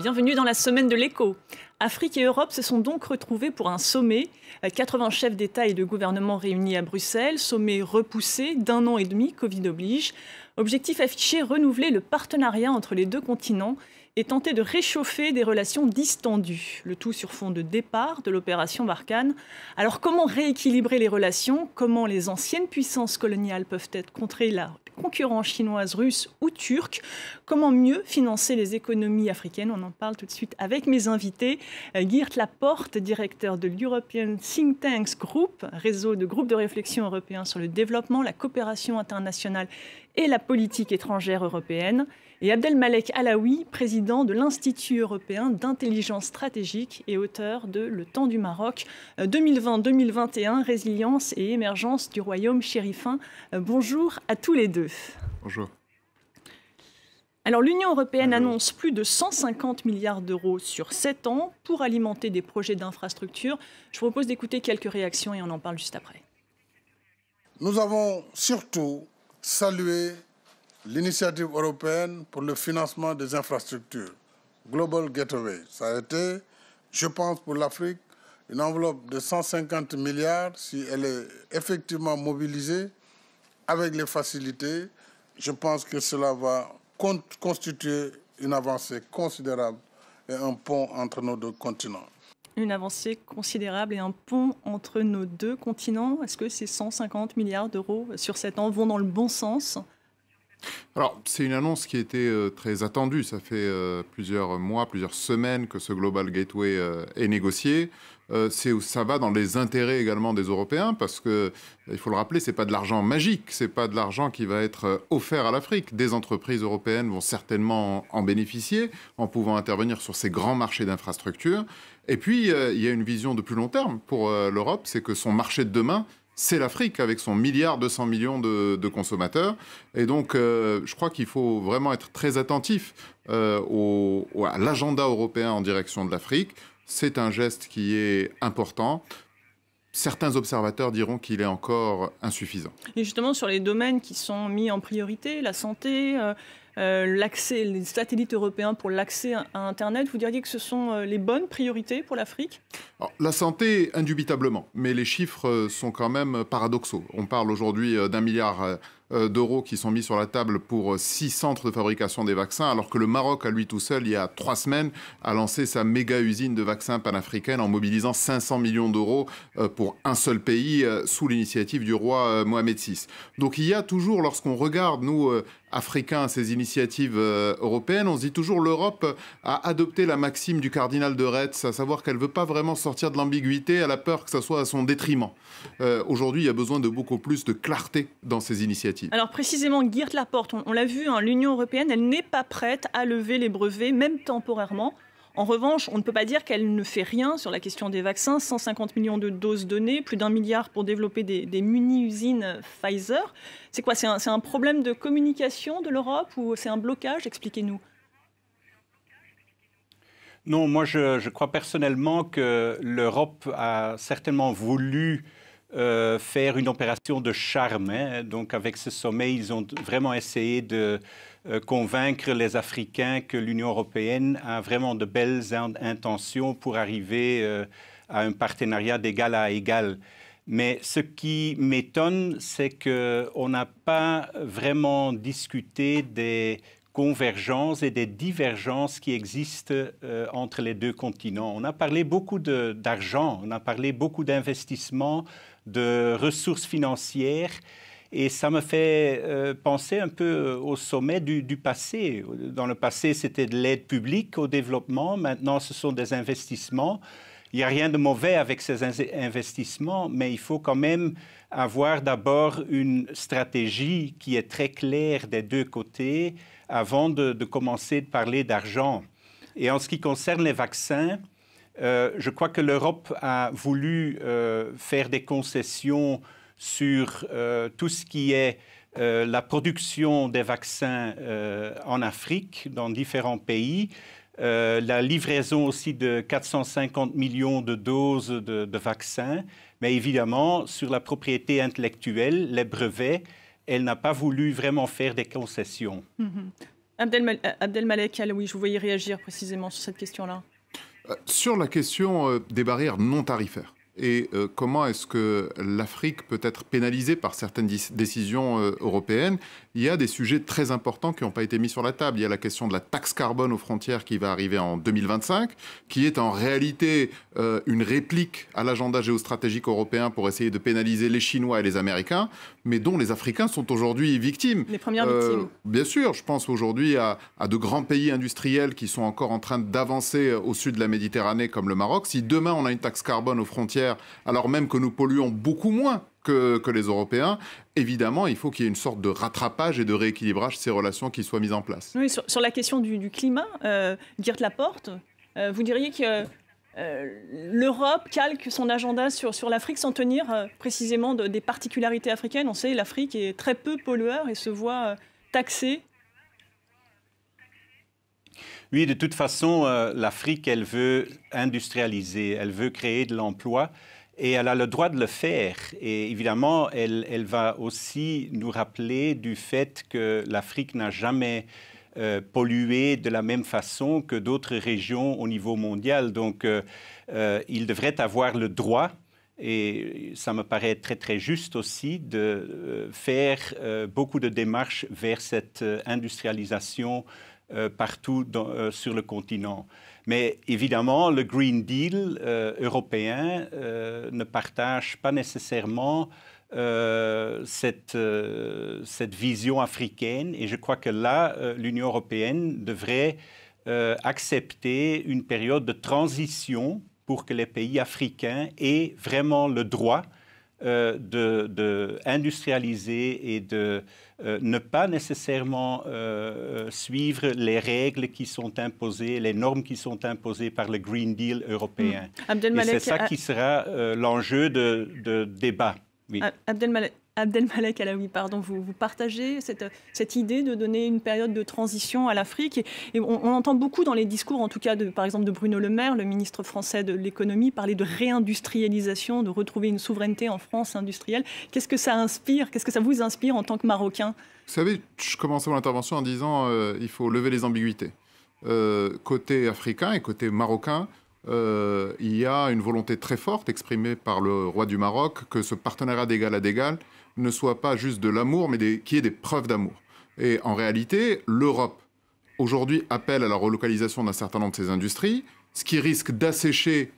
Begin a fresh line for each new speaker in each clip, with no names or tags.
Bienvenue dans la semaine de l'écho. Afrique et Europe se sont donc retrouvés pour un sommet. 80 chefs d'État et de gouvernement réunis à Bruxelles. Sommet repoussé d'1 an et demi, Covid oblige. Objectif affiché, renouveler le partenariat entre les deux continents et tenter de réchauffer des relations distendues. Le tout sur fond de départ de l'opération Barkhane. Alors comment rééquilibrer les relations? Comment les anciennes puissances coloniales peuvent-être contrer la concurrence chinoise, russe ou turque? Comment mieux financer les économies africaines? On en parle tout de suite avec mes invités. Geert Laporte, directeur de l'European Think Tanks Group, réseau de groupes de réflexion européens sur le développement, la coopération internationale et la politique étrangère européenne. Et Abdelmalek Alaoui, président de l'Institut européen d'intelligence stratégique et auteur de Le temps du Maroc 2020-2021, résilience et émergence du royaume chérifin. Bonjour à tous les deux.
Bonjour.
Alors l'Union européenne annonce plus de 150 milliards d'euros sur 7 ans pour alimenter des projets d'infrastructure. Je vous propose d'écouter quelques réactions et on en parle juste après.
Nous avons surtout salué l'initiative européenne pour le financement des infrastructures, Global Gateway. Ça a été, je pense, pour l'Afrique, une enveloppe de 150 milliards. Si elle est effectivement mobilisée avec les facilités, je pense que cela va constituer une avancée considérable et un pont entre nos deux continents.
Une avancée considérable et un pont entre nos deux continents. Est-ce que ces 150 milliards d'euros sur 7 ans vont dans le bon sens ?
Alors, c'est une annonce qui était très attendue. Ça fait plusieurs mois, plusieurs semaines que ce Global Gateway est négocié. Ça va dans les intérêts également des Européens parce que, il faut le rappeler, ce n'est pas de l'argent magique, ce n'est pas de l'argent qui va être offert à l'Afrique. Des entreprises européennes vont certainement en bénéficier en pouvant intervenir sur ces grands marchés d'infrastructures. Et puis, il y a une vision de plus long terme pour l'Europe, c'est que son marché de demain, c'est l'Afrique avec son 1,2 milliard de consommateurs. Et donc, je crois qu'il faut vraiment être très attentif à l'agenda européen en direction de l'Afrique. C'est un geste qui est important. Certains observateurs diront qu'il est encore insuffisant.
Et justement, sur les domaines qui sont mis en priorité, la santé, l'accès, les satellites européens pour l'accès à Internet, vous diriez que ce sont les bonnes priorités pour l'Afrique ?
Alors, la santé, indubitablement, mais les chiffres sont quand même paradoxaux. On parle aujourd'hui d'1 milliard d'euros qui sont mis sur la table pour 6 centres de fabrication des vaccins, alors que le Maroc, à lui tout seul, il y a 3 semaines, a lancé sa méga-usine de vaccins panafricaine en mobilisant 500 millions d'euros pour un seul pays sous l'initiative du roi Mohamed VI. Donc il y a toujours, lorsqu'on regarde, nous, Africains, ces initiatives européennes, on se dit toujours l'Europe a adopté la maxime du cardinal de Retz, à savoir qu'elle ne veut pas vraiment sortir de l'ambiguïté, elle a peur que ça soit à son détriment. Aujourd'hui, il y a besoin de beaucoup plus de clarté dans ces initiatives.
Alors précisément, Geert Laporte, on l'a vu, hein, l'Union européenne, elle n'est pas prête à lever les brevets, même temporairement. En revanche, on ne peut pas dire qu'elle ne fait rien sur la question des vaccins. 150 millions de doses données, plus d'1 milliard pour développer des mini-usines Pfizer. C'est quoi? C'est un problème de communication de l'Europe ou c'est un blocage? Expliquez-nous.
Non, moi je crois personnellement que l'Europe a certainement voulu faire une opération de charme. Hein. Donc avec ce sommet, ils ont vraiment essayé de convaincre les Africains que l'Union européenne a vraiment de belles intentions pour arriver à un partenariat d'égal à égal. Mais ce qui m'étonne, c'est qu'on n'a pas vraiment discuté des convergences et des divergences qui existent entre les deux continents. On a parlé beaucoup d'argent, on a parlé beaucoup d'investissements, de ressources financières, et ça me fait penser un peu au sommet du passé. Dans le passé, c'était de l'aide publique au développement, maintenant ce sont des investissements. Il n'y a rien de mauvais avec ces investissements, mais il faut quand même avoir d'abord une stratégie qui est très claire des deux côtés avant de commencer de parler d'argent. Et en ce qui concerne les vaccins, je crois que l'Europe a voulu faire des concessions sur tout ce qui est la production des vaccins en Afrique, dans différents pays, la livraison aussi de 450 millions de doses de vaccins, mais évidemment, sur la propriété intellectuelle, les brevets, elle n'a pas voulu vraiment faire des concessions.
Abdelmalek Alaoui, je vous voyais réagir précisément sur cette question-là.
Sur la question des barrières non tarifaires et comment est-ce que l'Afrique peut être pénalisée par certaines décisions européennes, il y a des sujets très importants qui n'ont pas été mis sur la table. Il y a la question de la taxe carbone aux frontières qui va arriver en 2025, qui est en réalité une réplique à l'agenda géostratégique européen pour essayer de pénaliser les Chinois et les Américains, mais dont les Africains sont aujourd'hui victimes.
Les premières victimes.
Bien sûr, je pense aujourd'hui à de grands pays industriels qui sont encore en train d'avancer au sud de la Méditerranée, comme le Maroc. Si demain on a une taxe carbone aux frontières, alors même que nous polluons beaucoup moins que les Européens, évidemment, il faut qu'il y ait une sorte de rattrapage et de rééquilibrage de ces relations qui soient mises en place.
Oui, sur la question du climat, Geert Laporte, vous diriez que l'Europe calque son agenda sur l'Afrique sans tenir précisément des particularités africaines. On sait que l'Afrique est très peu pollueur et se voit taxée.
Oui, de toute façon, l'Afrique, elle veut industrialiser, elle veut créer de l'emploi et elle a le droit de le faire. Et évidemment, elle va aussi nous rappeler du fait que l'Afrique n'a jamais pollué de la même façon que d'autres régions au niveau mondial. Donc, il devrait avoir le droit, et ça me paraît très, très juste aussi, de faire beaucoup de démarches vers cette industrialisation partout sur le continent. Mais évidemment, le Green Deal européen ne partage pas nécessairement cette vision africaine. Et je crois que là, l'Union européenne devrait accepter une période de transition pour que les pays africains aient vraiment le droit d'industrialiser et de ne pas nécessairement suivre les règles qui sont imposées, les normes qui sont imposées par le Green Deal européen. Et c'est ça qui sera l'enjeu de débat. Oui.
Abdelmalek Alaoui, pardon, vous partagez cette idée de donner une période de transition à l'Afrique et on entend beaucoup dans les discours, en tout cas par exemple de Bruno Le Maire, le ministre français de l'économie, parler de réindustrialisation, de retrouver une souveraineté en France industrielle. Qu'est-ce que ça inspire? Qu'est-ce que ça vous inspire en tant que Marocain?
Vous savez, je commençais mon intervention en disant il faut lever les ambiguïtés. Côté africain et côté marocain, il y a une volonté très forte exprimée par le roi du Maroc que ce partenariat d'égal à d'égal ne soit pas juste de l'amour, mais qu'il y ait des preuves d'amour. Et en réalité, l'Europe, aujourd'hui, appelle à la relocalisation d'un certain nombre de ses industries, ce qui risque d'assécher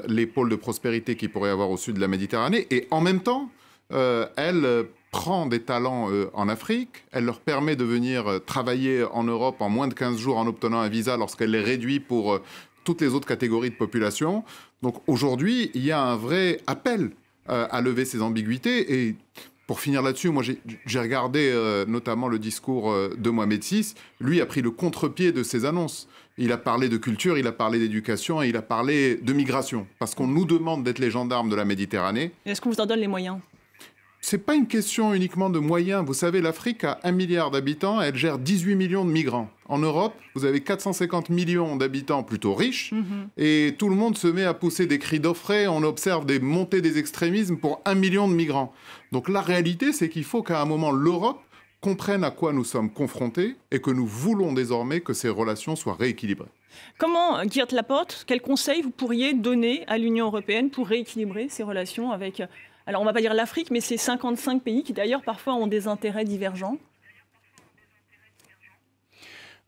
les pôles de prospérité qu'il pourrait y avoir au sud de la Méditerranée. Et en même temps, elle prend des talents en Afrique, elle leur permet de venir travailler en Europe en moins de 15 jours en obtenant un visa lorsqu'elle les réduit pour toutes les autres catégories de population. Donc aujourd'hui, il y a un vrai appel à lever ces ambiguïtés. Et pour finir là-dessus, moi j'ai regardé notamment le discours de Mohamed VI. Lui a pris le contre-pied de ces annonces. Il a parlé de culture, il a parlé d'éducation et il a parlé de migration. Parce qu'on nous demande d'être les gendarmes de la Méditerranée.
Est-ce qu'on vous en donne les moyens ?
C'est pas une question uniquement de moyens. Vous savez, l'Afrique a 1 milliard d'habitants, elle gère 18 millions de migrants. En Europe, vous avez 450 millions d'habitants plutôt riches, et tout le monde se met à pousser des cris d'orfraie. On observe des montées des extrémismes pour 1 million de migrants. Donc la réalité, c'est qu'il faut qu'à un moment, l'Europe comprenne à quoi nous sommes confrontés et que nous voulons désormais que ces relations soient rééquilibrées.
Comment, Geert Laporte, quel conseil vous pourriez donner à l'Union européenne pour rééquilibrer ces relations avec... Alors, on ne va pas dire l'Afrique, mais ces 55 pays qui, d'ailleurs, parfois ont des intérêts divergents.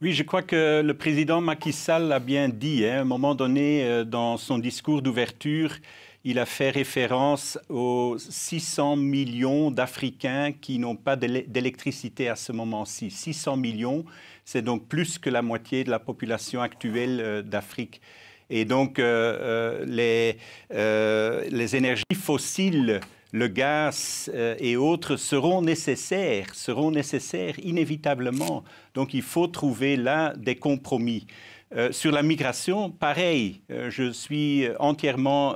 Oui, je crois que le président Macky Sall l'a bien dit. À un moment donné, dans son discours d'ouverture, il a fait référence aux 600 millions d'Africains qui n'ont pas d'électricité à ce moment-ci. 600 millions, c'est donc plus que la moitié de la population actuelle d'Afrique. Et donc, les énergies fossiles, le gaz et autres seront nécessaires inévitablement. Donc, il faut trouver là des compromis. Sur la migration, pareil, je suis entièrement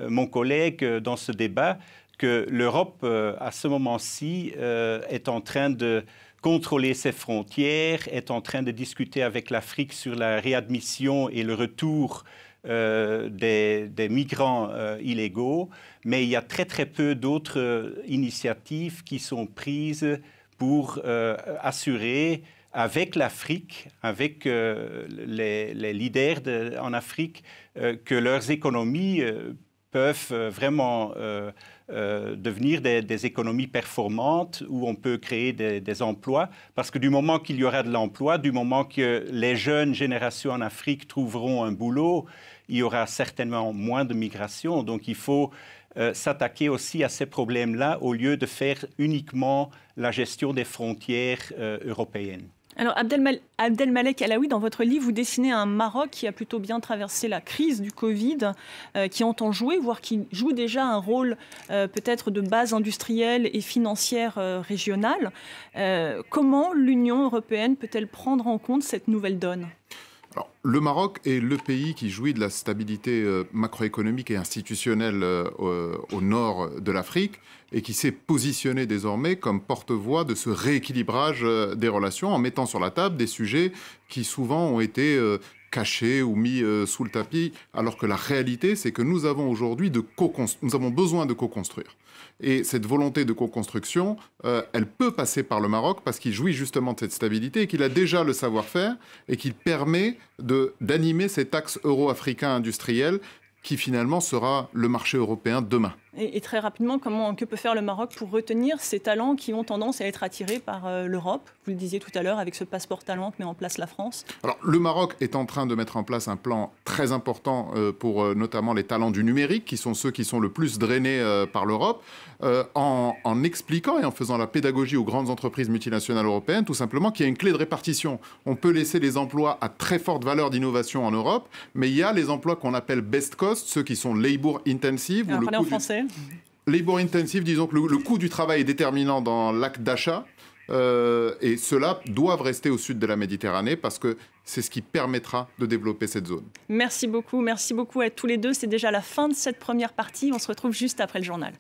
mon collègue dans ce débat, que l'Europe, à ce moment-ci, est en train de contrôler ses frontières, est en train de discuter avec l'Afrique sur la réadmission et le retour des migrants illégaux. Mais il y a très, très peu d'autres initiatives qui sont prises pour assurer avec l'Afrique, avec les leaders en Afrique, que leurs économies peuvent vraiment devenir des économies performantes où on peut créer des emplois. Parce que du moment qu'il y aura de l'emploi, du moment que les jeunes générations en Afrique trouveront un boulot, il y aura certainement moins de migration. Donc il faut s'attaquer aussi à ces problèmes-là au lieu de faire uniquement la gestion des frontières européennes.
Alors Abdelmalek Alaoui, dans votre livre, vous dessinez un Maroc qui a plutôt bien traversé la crise du Covid, qui entend jouer, voire qui joue déjà un rôle peut-être de base industrielle et financière régionale. Comment l'Union européenne peut-elle prendre en compte cette nouvelle donne ?
Alors, le Maroc est le pays qui jouit de la stabilité macroéconomique et institutionnelle au nord de l'Afrique et qui s'est positionné désormais comme porte-voix de ce rééquilibrage des relations en mettant sur la table des sujets qui souvent ont été cachés ou mis sous le tapis, alors que la réalité, c'est que nous avons aujourd'hui nous avons besoin de co-construire. Et cette volonté de co-construction, elle peut passer par le Maroc parce qu'il jouit justement de cette stabilité et qu'il a déjà le savoir-faire et qu'il permet d'animer cet axe euro-africain industriel qui finalement sera le marché européen demain.
Et très rapidement, que peut faire le Maroc pour retenir ces talents qui ont tendance à être attirés par l'Europe ? Vous le disiez tout à l'heure avec ce passeport talent que met en place la France. Alors,
le Maroc est en train de mettre en place un plan très important pour notamment les talents du numérique, qui sont ceux qui sont le plus drainés par l'Europe, en expliquant et en faisant la pédagogie aux grandes entreprises multinationales européennes, tout simplement qu'il y a une clé de répartition. On peut laisser les emplois à très forte valeur d'innovation en Europe, mais il y a les emplois qu'on appelle best cost, ceux qui sont labor intensive.
Alors, parlez en français.
Labor intensive, disons que le coût du travail est déterminant dans l'acte d'achat et ceux-là doivent rester au sud de la Méditerranée parce que c'est ce qui permettra de développer cette zone.
Merci beaucoup à tous les deux. C'est déjà la fin de cette première partie. On se retrouve juste après le journal.